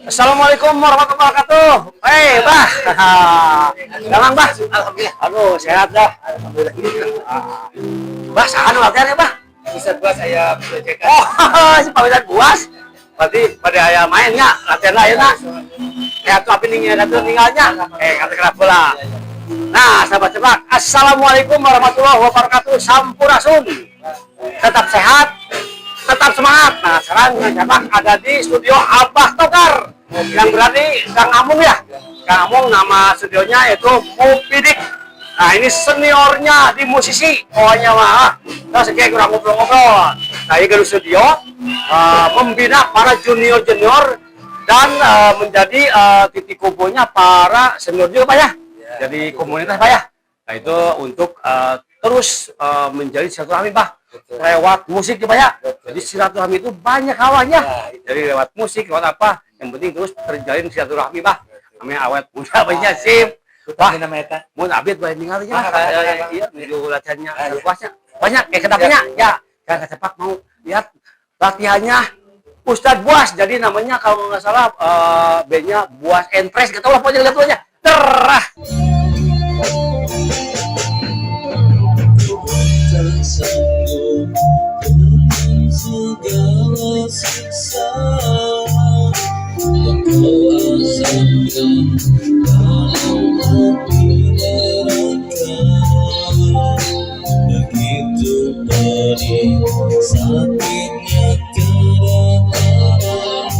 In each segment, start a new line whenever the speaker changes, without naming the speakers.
Assalamualaikum warahmatullahi wabarakatuh. Bah. Galang, Bah. Alhamdulillah. Aduh, sehat dah. Alhamdulillah. Bah, sahan latihan ya, Bah?
Bisa buat saya belajar.
Oh, si pamitan buas. Berarti pada aya mainnya, latihan lain nak. Kayak tuh api ninggalnya. Kata kenapa lah. Nah, sahabat cepat. Assalamualaikum warahmatullahi wabarakatuh. Sampurasun. Tetap sehat, tetap semangat. Nah, sekarang cepat ada di studio Abah Togar. Yang berarti Kang Amung ya. Kang Amung nama studionya yaitu Mupidik. Nah, ini seniornya di musisi. Pokoknya mah. Nah, sekian kurang ngobrol-ngobrol. Nah, ini di studio membina para junior-junior dan menjadi titik kumpulnya para senior juga, Pak ya. Jadi komunitas, Pak ya. Nah, itu untuk terus menjadi silaturahmi, Pak. Lewat musik ya, Pak ya. Jadi silaturahmi itu banyak awalnya. Jadi lewat musik, lewat apa? Yang penting terus terjalin silaturahmi, Pak. Namanya awet muda banyak sip. Wah, mau abis banyak tinggalnya. Iya, video latihannya luasnya banyak. Kenapanya? Ya, kan cepat mau lihat latihannya Ustadz Buas. Jadi namanya kalau nggak salah bandnya Buas and Fresh. Kita lah pokoknya lihat aja. Terah.
Segala siksa yang kau asalkan dalam api neraka, begitu pedih sakitnya kadang-kadang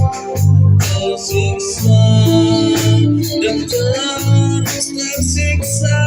tersiksa dan terus tersiksa.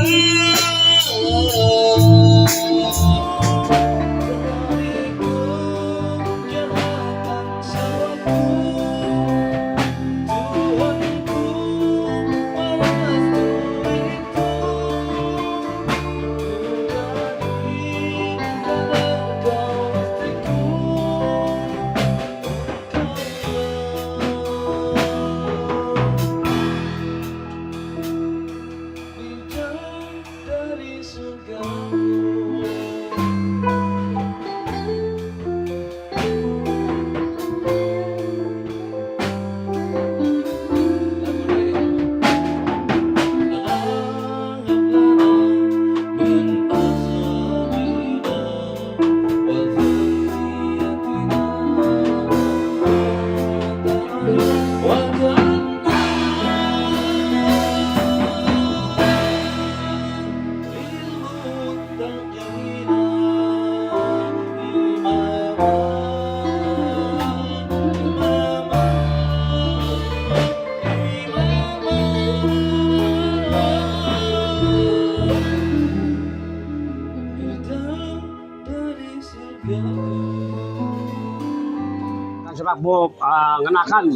Sepak bola ngenakan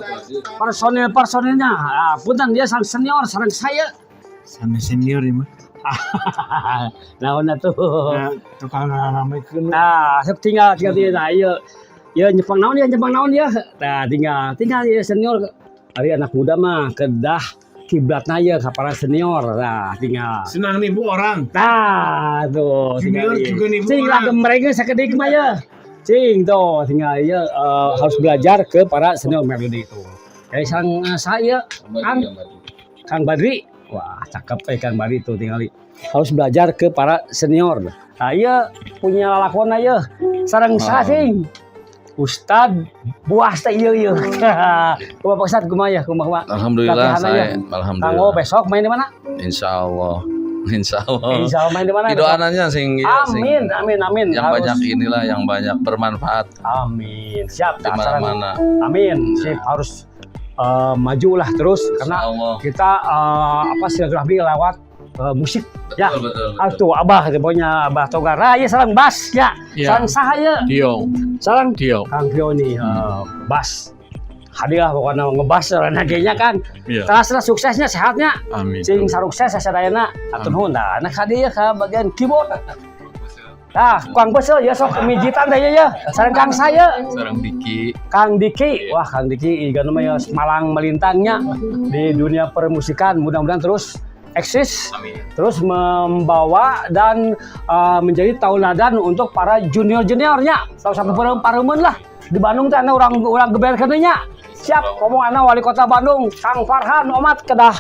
personilnya. Punten dia sang senior, sareng saya.
Sama senior ya mah.
Naon atuh?
Tukang ramekeun.
Nah, tinggal nah ieu nyepang naon ya. Nah, tinggal ieu senior. Ari anak muda mah kedah kiblatna ieu ka para senior. Nah, tinggal.
Senang nipu orang.
Nah, tuh
Junior juga nipu
sing
orang.
lagem mereka sakedik mah ya. Cing tuh tinggal ieu harus belajar ke para senior melodi itu. Kayak sang saya Kang Badri. Wah, cakep Kang Badri itu tinggal harus belajar ke para senior. Nah, ieu punya lalakon ieu sareng sasing. Ustad Buas teh ieu. Kumaha Pak Ustad kumaha ya? Kumaha?
Alhamdulillah saya alhamdulillah.
Kanggo besok main di mana?
Insyaallah. Insyaallah.
Insyaallah main di mana?
Doananya sing
Amin.
yang
Harus.
banyak inilah yang banyak bermanfaat
Amin. Siap.
di mana-mana.
Amin. Sip harus majulah terus karena
Insyaallah.
kita silaturahmi lewat musik. Ya.
Betul.
Atuh Abah pokoknya Abah Togar. Ieu sareng bass ya.
Ya.
Sareng saha ieu?
Dio.
Sareng
Dio.
Kang Pio nih bass. Hadiah pokoknya ngebas nagenya kan.
Iya.
Terasa suksesnya sehatnya.
Amin.
Sing sukses sasadayana atur nuhun da. Nah hadiah ka bagian keyboard. Nah, Kang Bos ya sok mijitan teh ya. Sareng Kang saya.
Sarang Diki.
Kang Diki. Wah, Kang Diki ieu mah malang melintangnya di dunia permusikan. Mudah-mudahan terus eksis.
Amin.
Terus membawa dan menjadi tauladan untuk para junior-juniornya. Salah satu pareumeun lah. Di Bandung teh orang geber nya. Siap, ngomong anak wali kota Bandung, Kang Farhan Omat kedah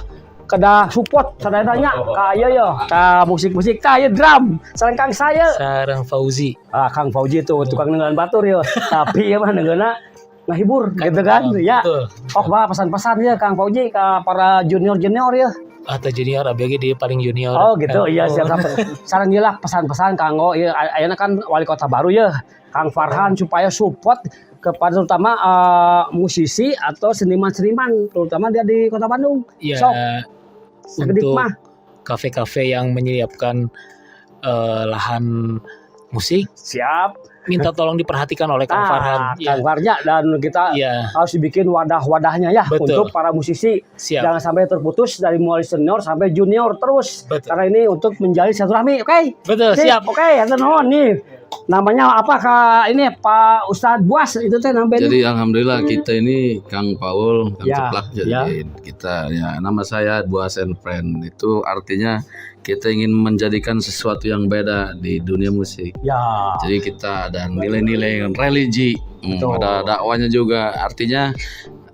support sadaranya kaya ya, ka musik-musik kaya drum, sareng Kang saya.
Sarang Fauzi.
Kang Fauzi itu tukang nengan batur ya, tapi ya mah nengeuna ngahibur gitu kan ya.
Betul.
Oh bah pesan-pesan ya Kang Fauzi ke para junior ya.
Atau junior ABG dia paling junior.
Oh gitu, iya siap. Sareng ieu lah pesan-pesan kanggo ieu ayeuna kan wali kota baru ya, Kang Farhan supaya support kepada terutama musisi atau seniman-seniman terutama dia di Kota Bandung.
Iya.
Sok, segedik
Untuk
mah.
kafe-kafe yang menyiapkan lahan musik,
Siap.
minta tolong diperhatikan oleh Kang Farhan.
Kang Farja dan kita
Iya.
harus dibikin wadah-wadahnya ya
Betul.
untuk para musisi.
Siap.
Jangan sampai terputus dari mulai senior sampai junior terus.
Betul.
Karena ini untuk menjalin silaturahmi. Oke.
Betul,
Sip.
siap.
Oke, hatur nuhun nih. Namanya apa Kak ini Pak Ustadz Buas itu teh namanya.
Jadi alhamdulillah kita ini Kang Paul, Kang
Ya,
Ceplak jadi kita ya nama saya Buas and Friend itu artinya kita ingin menjadikan sesuatu yang beda di dunia musik.
Ya.
Jadi kita ada nilai-nilai religi,
Betul.
ada dakwanya juga. Artinya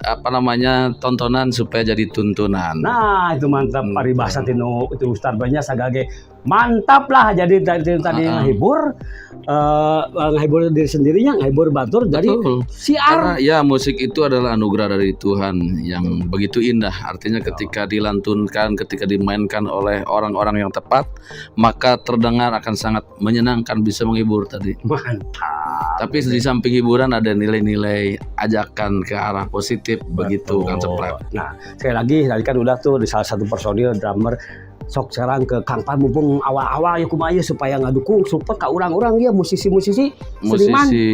apa namanya tontonan supaya jadi tuntunan.
Nah, itu mantap paribasa tinu itu Ustadz banyak sagage. Mantap lah jadi tadi ngehibur ngehibur diri sendirinya, ngehibur batur dari
Betul.
siar.
Karena ya musik itu adalah anugerah dari Tuhan yang begitu indah. Artinya ketika dilantunkan, ketika dimainkan oleh orang-orang yang tepat, maka terdengar akan sangat menyenangkan, bisa menghibur tadi.
Mantap.
Tapi di samping hiburan ada nilai-nilai ajakan ke arah positif, begitu Kang Ceplak.
Nah, sekali lagi tadi kan udah tuh di salah satu personil drummer sok sekarang ke Kang Pan mumpung awal-awal ya kumaha supaya ngadukung support ka urang-urang ya musisi-musisi seniman.
Musisi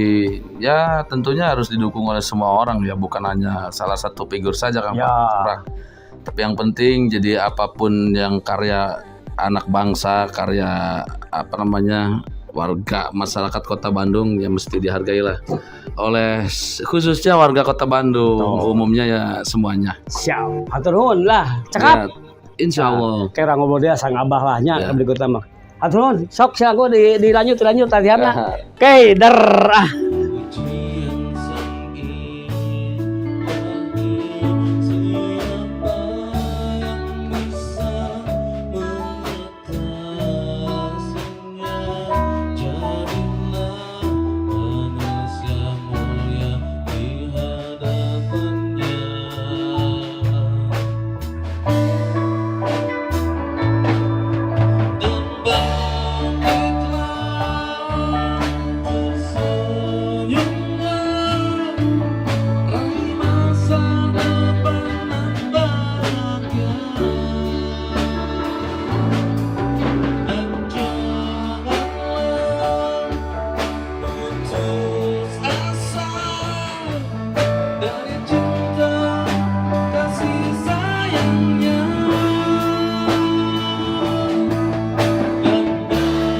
ya tentunya harus didukung oleh semua orang ya, bukan hanya salah satu figur saja Kang
Ya.
Ceplak. Tapi yang penting jadi apapun yang karya anak bangsa, karya apa namanya warga masyarakat Kota Bandung ya mesti dihargai lah oleh khususnya warga Kota Bandung, umumnya ya semuanya.
Siap. Hatur nuhun lah. Cekap.
Ya, insya Allah.
Kayak ngobrol dia sang abah lah nya
Ya.
berikutnya mah. Hatur nuhun. Sok sia gua dilanjut tadiana. Oke, der.
Pujian sang ilahi, siapa yang bisa mengatasinya? Jadilah manusia mulia di hadapannya. Dan bangkitlah tersenyumlah, raih masa depan yang bahagia. Dan janganlah putus asa dari cinta kasih sayangnya. Dan bangkitlah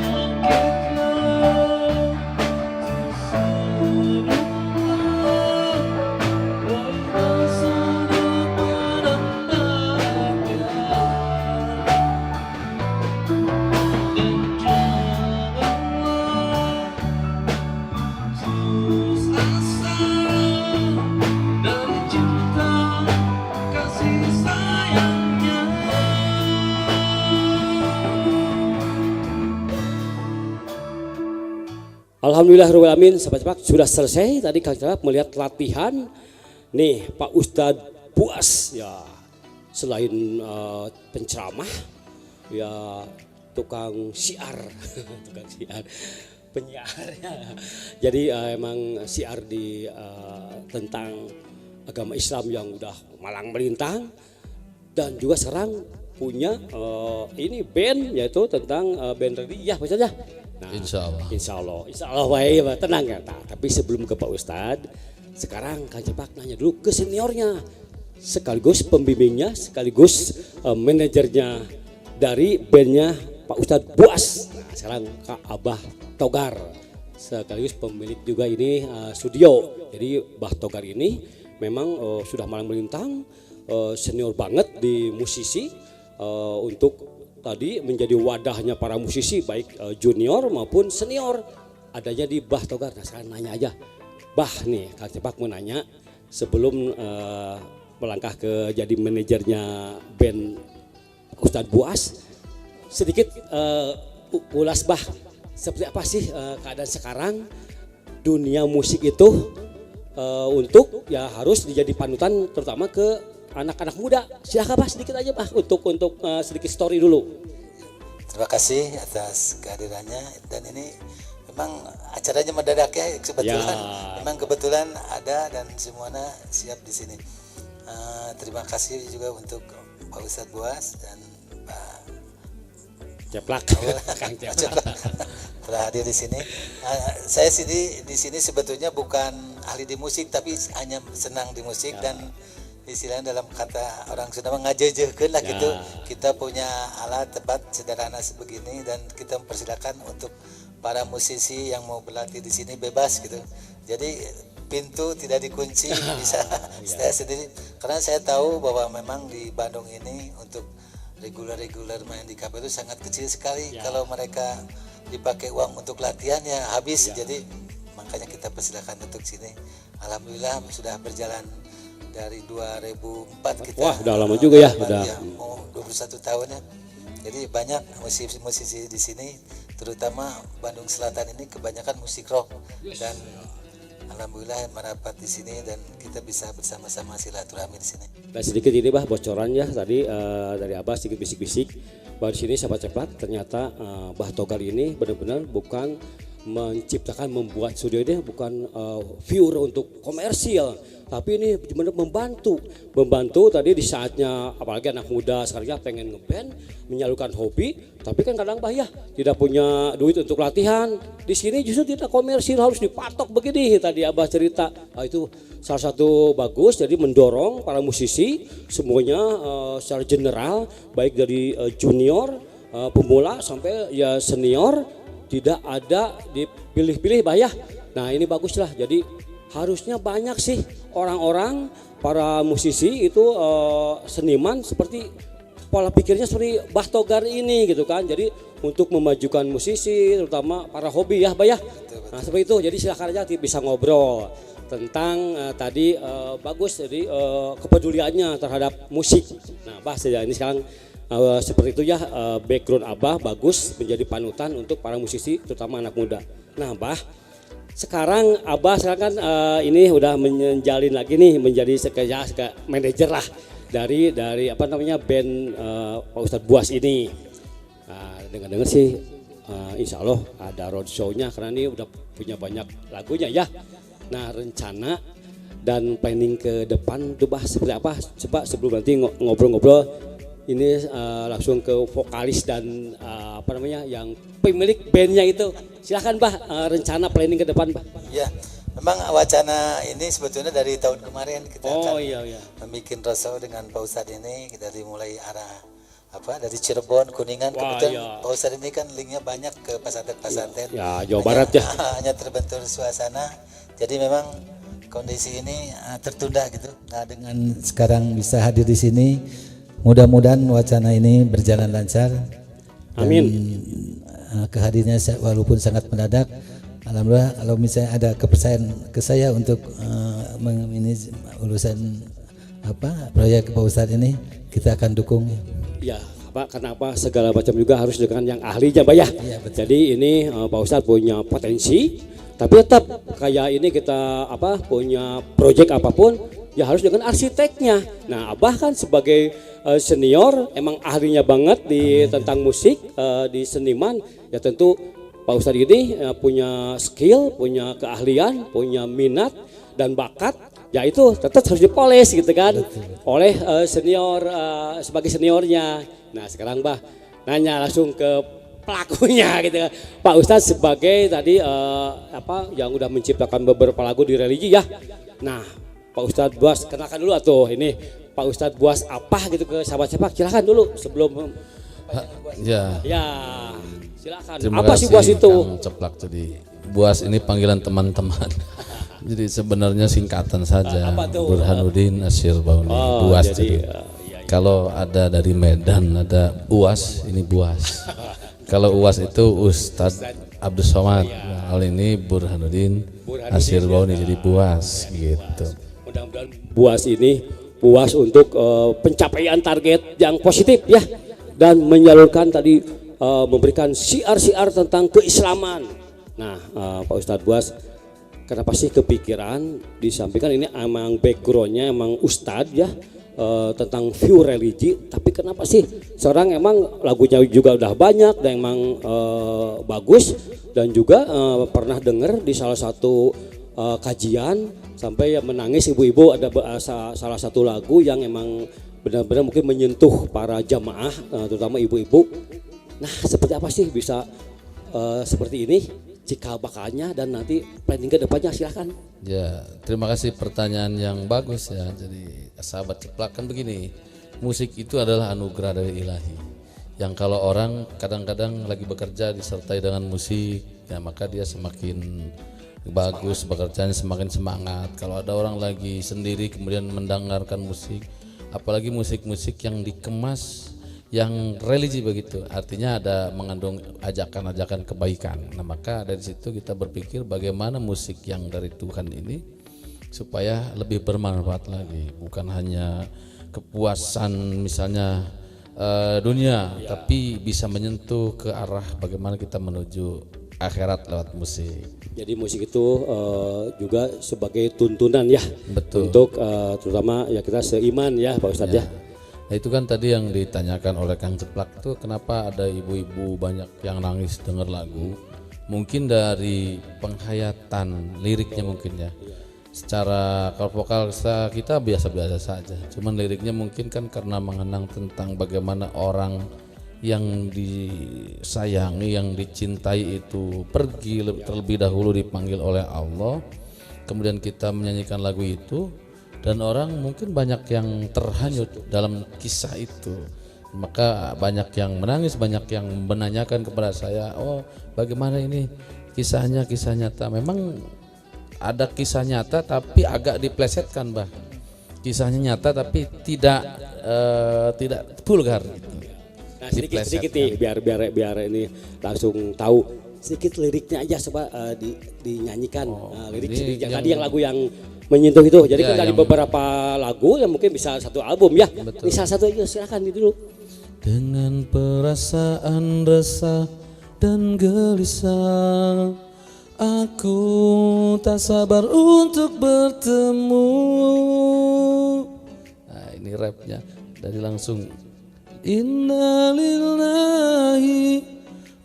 tersenyumlah, raih masa depan yang bahagia. Dan janganlah putus asa dari cinta kasih sayangnya.
Alhamdulillahirrahmanirrahim, sahabat cepak sudah selesai tadi Kang Cepak melihat latihan nih Pak Ustadz Buas ya, selain penceramah ya tukang siar tukang siar penyiarnya jadi emang siar di tentang agama Islam yang udah malang melintang dan juga sekarang punya ini band yaitu tentang band religi apa saja. Nah,
Insya Allah.
Insya Allah, baik, tenang ya. Nah, tapi sebelum ke Pak Ustadz, sekarang Kang Cepak nanya dulu ke seniornya, sekaligus pembimbingnya, sekaligus manajernya dari bandnya Pak Ustadz Buas. Nah, sekarang Kak Abah Togar, sekaligus pemilik juga ini studio. Jadi Bah Togar ini memang sudah malang melintang, senior banget di musisi untuk tadi menjadi wadahnya para musisi baik junior maupun senior adanya di Bah Togar. Nah sekarang nanya aja, Bah nih Kang Cepak mau nanya sebelum melangkah ke jadi manajernya band Ustadz Buas, sedikit ulas bah seperti apa sih keadaan sekarang dunia musik itu untuk ya harus dijadi panutan terutama ke anak-anak muda. Silakan bah sedikit aja bah untuk sedikit story dulu.
Terima kasih atas kehadirannya, dan ini memang acaranya mendadak ya kebetulan.
Ya.
Memang kebetulan ada dan semuanya siap di sini. Terima kasih juga untuk Pak Ustadz Buas dan Pak
Ceplak. Kang Ceplak.
Ceplak telah hadir di sini. Saya di sini sebetulnya bukan ahli di musik, tapi hanya senang di musik dan istilahnya dalam kata orang Sunda ngajejekeun lah gitu. Kita punya alat tepat sederhana sebegini dan kita mempersilakan untuk para musisi yang mau berlatih di sini bebas gitu. Jadi pintu tidak dikunci, bisa saya sendiri karena saya tahu bahwa memang di Bandung ini untuk reguler main di kafe itu sangat kecil sekali. Kalau mereka dipakai uang untuk latihan ya habis. Jadi makanya kita persilakan untuk sini. Alhamdulillah sudah berjalan dari 2004 kita.
Wah, udah lama juga ya, udah.
Mau 21 tahun ya. Jadi banyak musisi-musisi di sini, terutama Bandung Selatan ini kebanyakan musik rock dan alhamdulillah merapat di sini dan kita bisa bersama-sama silaturahmi di sini.
Dan sedikit ini bah bocoran ya tadi dari Abah sedikit bisik-bisik bahwa di sini sahabat cepat ternyata Bah Togar ini benar-benar bukan menciptakan membuat studio ini bukan pure untuk komersil, tapi ini benar membantu tadi di saatnya apalagi anak muda sekarang ya pengen ngeband menyalurkan hobi, tapi kan kadang bah ya tidak punya duit untuk latihan. Di sini justru tidak komersil harus dipatok begini tadi Abah cerita. Itu salah satu bagus, jadi mendorong para musisi semuanya secara general baik dari junior, pemula sampai ya senior tidak ada dipilih-pilih bah ya. Nah ini bagus lah, jadi harusnya banyak sih orang-orang para musisi itu seniman seperti pola pikirnya seperti Bah Togar ini gitu kan. Jadi untuk memajukan musisi terutama para hobi ya bah ya. Nah seperti itu, jadi silakan aja bisa ngobrol tentang tadi bagus jadi kepeduliannya terhadap musik. Nah bah saja ini sekarang seperti itu ya background Abah bagus menjadi panutan untuk para musisi terutama anak muda. Nah bah sekarang Abah sekarang kan ini udah menjalin lagi nih menjadi manajer lah dari apa namanya band Pak Ustadz Buas ini. Dengar-dengar sih insya Allah ada roadshow-nya karena ini udah punya banyak lagunya ya. Nah rencana dan planning ke depan itu bah seperti apa? Coba sebelum nanti ngobrol-ngobrol ini langsung ke vokalis dan apa namanya yang pemilik bandnya itu. Silahkan bah rencana planning ke depan bah.
Ya, memang wacana ini sebetulnya dari tahun kemarin kita akan membuat roadshow dengan Pak Ustadz ini. Kita dimulai arah dari Cirebon, Kuningan. Kebetulan Pak Ustadz ini kan linknya banyak ke pesantren-pesantren.
Ya, Jawa Barat ya.
Hanya terbentur suasana. Jadi memang kondisi ini tertunda gitu. Nah dengan sekarang bisa hadir di sini. Mudah-mudahan wacana ini berjalan lancar.
Amin.
Kehadirannya walaupun sangat mendadak, alhamdulillah kalau misalnya ada kepercayaan ke saya untuk ini urusan proyek Pak Ustadz ini, kita akan dukung.
Ya, karena segala macam juga harus dengan yang ahlinya, Pak ya.
Iya, betul.
Jadi ini Pak Ustadz punya potensi, tapi tetap kayak ini kita punya proyek apapun ya harus dengan arsiteknya. Nah, Abah kan sebagai senior emang ahlinya banget di tentang musik, di seniman, ya tentu Pak Ustadz ini punya skill, punya keahlian, punya minat dan bakat, ya itu tetap harus dipoles gitu kan. Oleh senior sebagai seniornya. Nah sekarang bah nanya langsung ke pelakunya gitu kan. Pak Ustadz sebagai tadi yang udah menciptakan beberapa lagu di religi ya. Nah Pak Ustadz Buas kenalkan dulu atuh ini Pak Ustadz Buas apa gitu ke sahabat sepak, silakan dulu sebelum
Ya.
ya silakan.
Terima
Apa sih Buas itu?
Kang Ceplak. Jadi Buas ini panggilan teman-teman. Jadi sebenarnya singkatan saja.
Apa tuh?
Burhanuddin Asyir Bauni. Buas jadi. Kalau ada dari Medan ada UAS, ini Buas. Kalau UAS itu Ustadz Abdus Somad. Hal ini Burhanuddin Asyir Bauni jadi Buas gitu.
mudah-mudahan Buas ini puas untuk pencapaian target yang positif ya, dan menyalurkan tadi memberikan siar-siar tentang keislaman. Nah, Pak Ustadz Buas, kenapa sih kepikiran disampaikan ini emang backgroundnya emang Ustadz ya, tentang view religi, tapi kenapa sih seorang emang lagunya juga udah banyak dan emang bagus, dan juga pernah dengar di salah satu kajian sampai menangis ibu-ibu, ada salah satu lagu yang emang benar-benar mungkin menyentuh para jamaah, terutama ibu-ibu. Nah, seperti apa sih bisa seperti ini cikal bakalnya dan nanti planning ke depannya, silahkan.
Ya, terima kasih pertanyaan yang bagus ya. Jadi sahabat Ceplak kan begini, musik itu adalah anugerah dari ilahi. Yang kalau orang kadang-kadang lagi bekerja disertai dengan musik, ya maka dia semakin bagus bekerjanya, semakin semangat. Kalau ada orang lagi sendiri kemudian mendengarkan musik, apalagi musik-musik yang dikemas yang religi begitu, artinya ada mengandung ajakan-ajakan kebaikan. Nah, maka dari situ kita berpikir bagaimana musik yang dari Tuhan ini supaya lebih bermanfaat lagi, bukan hanya kepuasan misalnya dunia, tapi bisa menyentuh ke arah bagaimana kita menuju akhirat lewat musik.
Jadi musik itu juga sebagai tuntunan ya.
Betul.
Untuk terutama ya kita seiman ya Pak Ustadz ya.
Nah, itu kan tadi yang ditanyakan oleh Kang Ceplak tuh, kenapa ada ibu-ibu banyak yang nangis dengar lagu. Mungkin dari penghayatan liriknya mungkin ya. Secara kalau vokal kita biasa-biasa saja. Cuman liriknya mungkin kan karena mengenang tentang bagaimana orang yang disayangi, yang dicintai itu pergi terlebih dahulu dipanggil oleh Allah. Kemudian kita menyanyikan lagu itu, dan orang mungkin banyak yang terhanyut dalam kisah itu. Maka banyak yang menangis, banyak yang menanyakan kepada saya, oh bagaimana ini kisahnya, kisah nyata. Memang ada kisah nyata tapi agak diplesetkan, Bah. Kisahnya nyata tapi tidak vulgar gitu.
Nah, sedikit nih biar ini langsung tahu sedikit liriknya aja, coba dinyanyikan. Lirik sedikit tadi yang lagu yang menyentuh itu. Jadi
ya,
kan dari beberapa lagu yang mungkin bisa satu album ya.
Betul.
Ini salah satu aja, silakan dulu.
Dengan perasaan resah dan gelisah, aku tak sabar untuk bertemu. Nah, ini rapnya dari langsung. Inna lillahi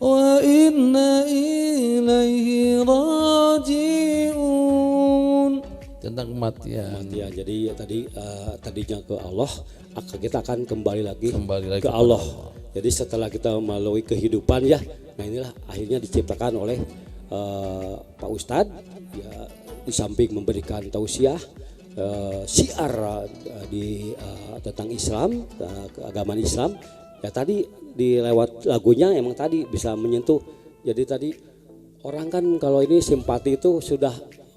wa inna ilaihi raji'un. Tentang kematian.
Jadi tadinya ke Allah, kita akan kembali lagi ke
kepada
Allah. Jadi setelah kita melalui kehidupan ya, nah inilah akhirnya diciptakan oleh Pak Ustadz ya, di samping memberikan tausiah, syiar tentang Islam, keagamaan Islam ya, tadi di lewat lagunya emang tadi bisa menyentuh. Jadi tadi orang kan kalau ini simpati itu sudah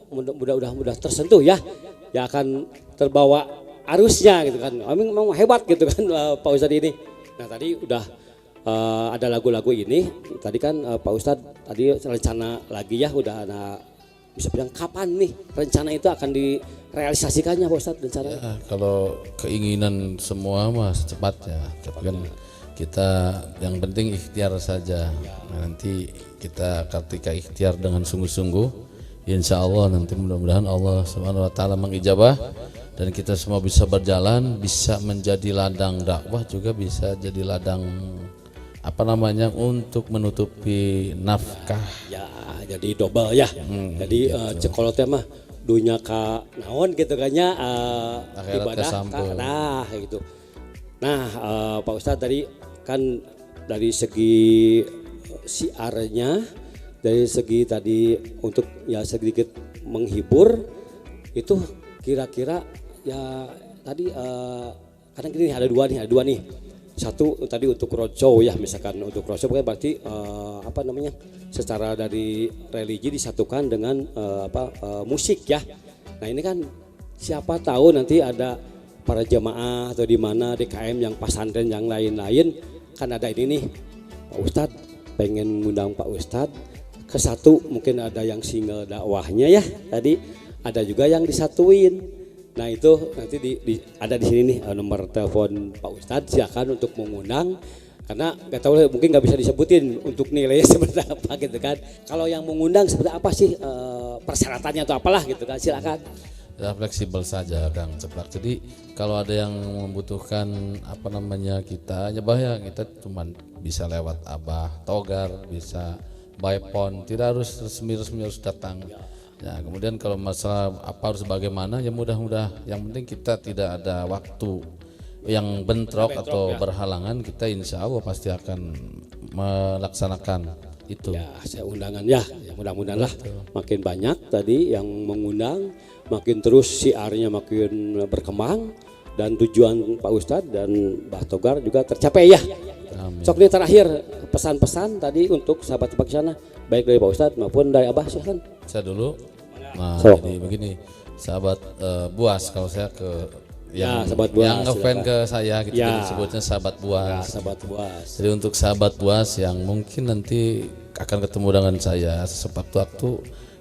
mudah tersentuh ya akan terbawa arusnya gitu kan. Memang hebat gitu kan Pak Ustadz ini. Nah, tadi udah ada lagu-lagu ini. Tadi kan Pak Ustadz tadi rencana lagi ya, udah ada, bisa bilang kapan nih rencana itu akan direalisasikannya Pak Ustadz rencana?
Ya, kalau keinginan semua mah secepatnya, tapi kan kita yang penting ikhtiar saja. Nah, nanti kita ketika ikhtiar dengan sungguh-sungguh, insya Allah nanti mudah-mudahan Allah Subhanahu Wa Taala mengijabah dan kita semua bisa berjalan, bisa menjadi ladang dakwah, juga bisa jadi ladang untuk menutupi nafkah.
Ya, jadi double ya. Jadi
gitu.
cekolotnya mah dunya ka naon gitu kan ya,
Akhirat
ibadah
kasampun.
nah gitu. Nah, Pak Ustadz tadi kan dari segi siarnya, dari segi tadi untuk ya sedikit menghibur itu, kira-kira ya tadi kadang gini ada dua nih. Satu tadi untuk roadshow ya, misalkan untuk roadshow kan berarti secara dari religi disatukan dengan musik ya. Nah, ini kan siapa tahu nanti ada para jemaah atau di mana DKM yang pesantren yang lain-lain kan ada ini nih, Pak Ustadz pengen ngundang Pak Ustadz ke satu, mungkin ada yang single dakwahnya ya, tadi ada juga yang disatuin. Nah itu nanti ada di sini nih nomor telepon Pak Ustadz, silakan untuk mengundang karena nggak tahu mungkin nggak bisa disebutin untuk nilainya seperti apa gitu kan. Kalau yang mengundang seperti apa sih persyaratannya atau apalah gitu kan, silakan.
Ya fleksibel saja Kang Ceplak. Jadi kalau ada yang membutuhkan apa namanya kita ya bahaya kita cuman bisa lewat Abah Togar, bisa by phone, tidak harus resmi harus datang. Ya kemudian kalau masalah apa harus bagaimana ya mudah-mudah yang penting kita tidak ada waktu yang bentrok atau berhalangan, kita insya Allah pasti akan melaksanakan itu.
Ya saya undangan ya mudah-mudahan lah makin banyak tadi yang mengundang, makin terus siarnya makin berkembang dan tujuan Pak Ustadz dan Mbah Togar juga tercapai ya.
Amin.
Sok nih terakhir pesan-pesan tadi untuk sahabat-sahabat sana baik dari Pak Ustadz maupun dari Abah, silahkan.
Saya dulu. Nah,
Sok.
jadi begini, sahabat Buas kalau saya ke
Ya, sahabat Buas,
yang ngefan
silakan.
ke saya gitu
Ya.
jadi disebutnya sahabat
Ya,
Buas.
sahabat Buas.
Jadi untuk sahabat Buas yang mungkin nanti akan ketemu dengan saya sewaktu-waktu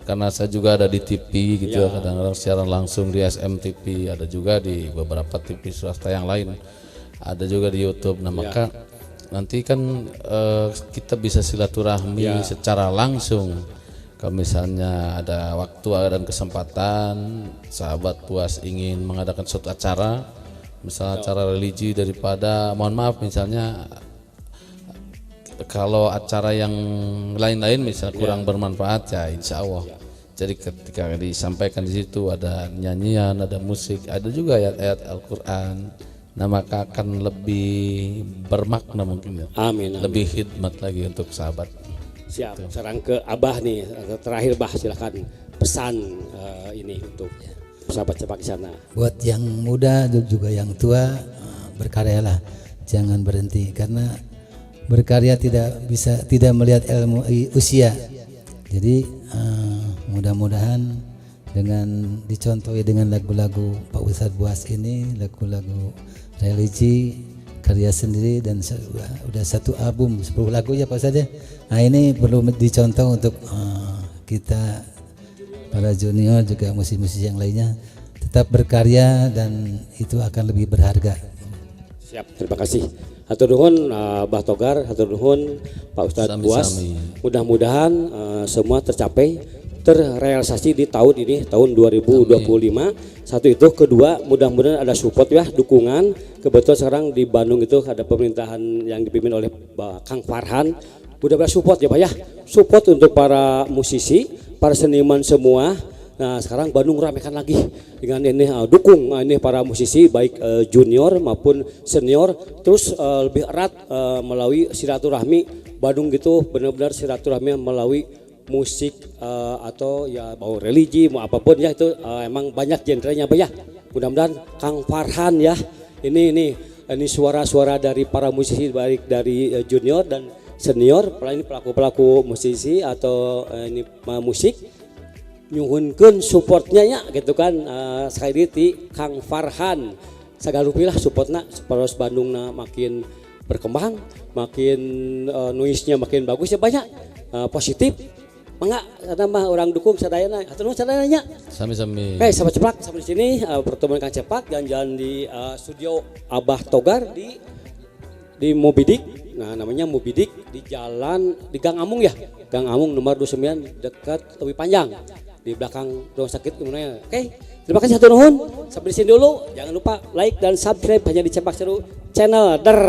karena saya juga ada di TV gitu ya, kadang-kadang siaran langsung di SMTV, ada juga di beberapa TV swasta yang lain, ada juga di YouTube. Nah maka nanti kan kita bisa silaturahmi secara langsung. Kalau misalnya ada waktu dan kesempatan, sahabat Buas ingin mengadakan suatu acara, misalnya acara religi daripada, mohon maaf misalnya kalau acara yang lain-lain misalnya kurang bermanfaat ya insya Allah. Jadi ketika disampaikan di situ ada nyanyian, ada musik, ada juga ayat-ayat Al-Quran. Nah maka akan lebih bermakna mungkin ya.
Amin.
Lebih khidmat lagi untuk sahabat.
Siap. Sekarang ke Abah nih, terakhir Bah silakan pesan ini untuk sahabat sepak di sana.
Buat yang muda juga yang tua, berkaryalah, jangan berhenti karena berkarya tidak melihat ilmu usia. Jadi mudah-mudahan dengan dicontohi dengan lagu-lagu Pak Ustadz Buas ini, lagu-lagu religi karya sendiri dan udah satu album 10 lagu ya Pak Ustadz ya. Nah ini perlu dicontoh untuk kita para junior juga musisi-musisi yang lainnya tetap berkarya dan itu akan lebih berharga.
Siap, terima kasih. Hatur nuhun Mbah Togar, hatur nuhun Pak Ustadz Buas. Mudah-mudahan semua terrealisasi di tahun ini, tahun 2025. Satu itu, kedua mudah-mudahan ada support ya, dukungan. Kebetulan sekarang di Bandung itu ada pemerintahan yang dipimpin oleh Kang Farhan. Mudah-mudahan support ya Pak ya, support untuk para musisi, para seniman semua. Nah sekarang Bandung ramekan lagi dengan ini dukung ini para musisi baik junior maupun senior, terus lebih erat melalui silaturahmi Bandung gitu, benar-benar silaturahmi melalui musik atau ya mau religi mau apapun ya itu emang banyak genrenya Pak ya. Mudah-mudahan Kang Farhan ya ini suara-suara dari para musisi baik dari junior dan senior, ini pelaku-pelaku musisi atau ini musik nyuhunkeun supportnya ya gitu kan, sekali di Kang Farhan sagalupilah supportna supaya Bandungna makin berkembang, makin noise-nya makin bagus ya banyak positif. Mangga ada mah orang dukung sadayana, atuh sadayana nya.
Sami-sami.
Oke, sahabat Cepak sampai di sini pertemuan Kang Cepak jalan-jalan di studio Abah Togar di Mobidik. Nah, namanya Mobidik di jalan di Gang Amung ya. Gang Amung nomor 29 dekat Tewi Panjang. Di belakang rumah sakit gimana. Oke, terima kasih hatur nuhun. Sampai di sini dulu. Jangan lupa like dan subscribe hanya di Cepak Seru channel. Der.